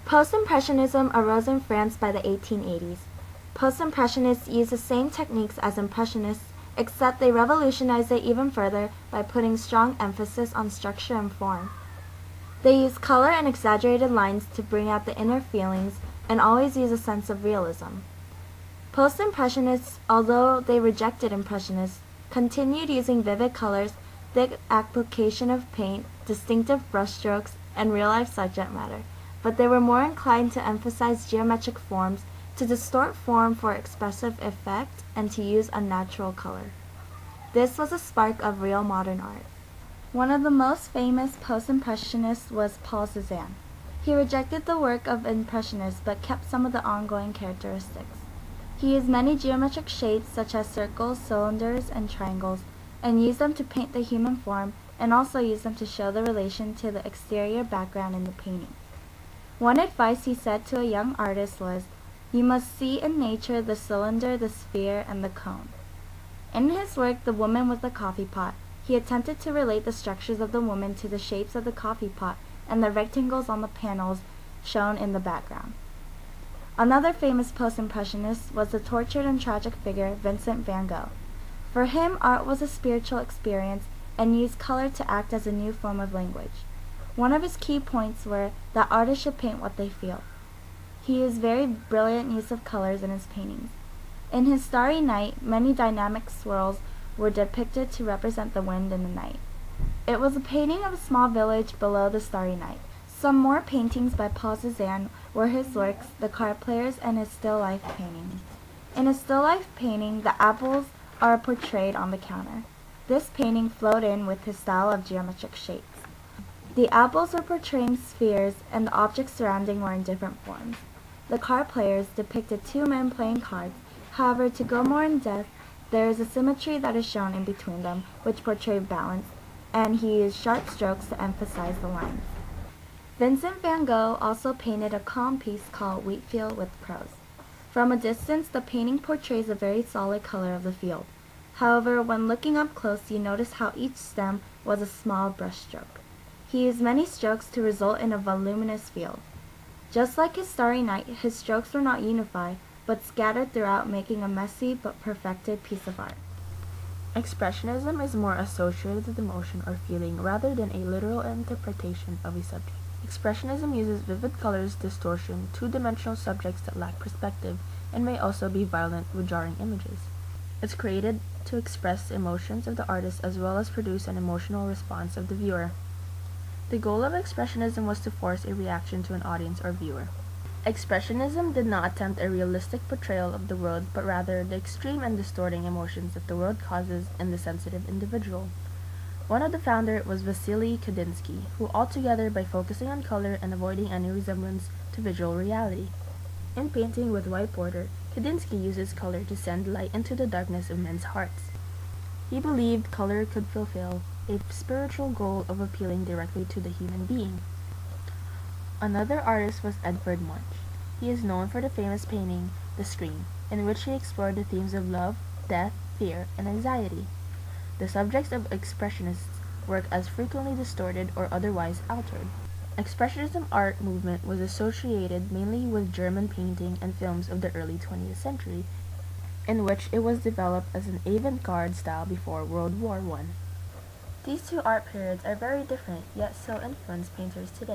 Post-Impressionism arose in France by the 1880s. Post-Impressionists used the same techniques as Impressionists, except they revolutionized it even further by putting strong emphasis on structure and form. They used color and exaggerated lines to bring out the inner feelings and always use a sense of realism. Post-Impressionists, although they rejected Impressionists, continued using vivid colors, thick application of paint, distinctive brushstrokes, and real-life subject matter, but they were more inclined to emphasize geometric forms, to distort form for expressive effect, and to use unnatural color. This was a spark of real modern art. One of the most famous post-impressionists was Paul Cézanne. He rejected the work of Impressionists but kept some of the ongoing characteristics. He used many geometric shapes such as circles, cylinders, and triangles, and used them to paint the human form, and also used them to show the relation to the exterior background in the painting. One advice he said to a young artist was, "You must see in nature the cylinder, the sphere, and the cone." In his work, The Woman with the Coffee Pot, he attempted to relate the structures of the woman to the shapes of the coffee pot and the rectangles on the panels shown in the background. Another famous post-impressionist was the tortured and tragic figure Vincent van Gogh. For him, art was a spiritual experience and used color to act as a new form of language. One of his key points were that artists should paint what they feel. He used very brilliant use of colors in his paintings. In his Starry Night, many dynamic swirls were depicted to represent the wind in the night. It was a painting of a small village below the starry night. Some more paintings by Paul Cézanne were his works, The Card Players, and his still life painting. In a still life painting, the apples are portrayed on the counter. This painting flowed in with his style of geometric shapes. The apples were portraying spheres, and the objects surrounding were in different forms. The Card Players depicted two men playing cards. However, to go more in depth, there is a symmetry that is shown in between them, which portrayed balance, and he used sharp strokes to emphasize the lines. Vincent van Gogh also painted a calm piece called Wheatfield with Prose. From a distance, the painting portrays a very solid color of the field. However, when looking up close, you notice how each stem was a small brushstroke. He used many strokes to result in a voluminous field. Just like his Starry Night, his strokes were not unified, but scattered throughout, making a messy but perfected piece of art. Expressionism is more associated with emotion or feeling rather than a literal interpretation of a subject. Expressionism uses vivid colors, distortion, two-dimensional subjects that lack perspective, and may also be violent with jarring images. It's created to express the emotions of the artist as well as produce an emotional response of the viewer. The goal of Expressionism was to force a reaction to an audience or viewer. Expressionism did not attempt a realistic portrayal of the world, but rather the extreme and distorting emotions that the world causes in the sensitive individual. One of the founders was Wassily Kandinsky, who altogether by focusing on color and avoiding any resemblance to visual reality. In painting with white border, Kandinsky uses color to send light into the darkness of men's hearts. He believed color could fulfill a spiritual goal of appealing directly to the human being. Another artist was Edvard Munch. He is known for the famous painting, The Scream, in which he explored the themes of love, death, fear, and anxiety. The subjects of Expressionists' work as frequently distorted or otherwise altered. Expressionism art movement was associated mainly with German painting and films of the early 20th century, in which it was developed as an avant-garde style before World War I. These two art periods are very different, yet still influence painters today.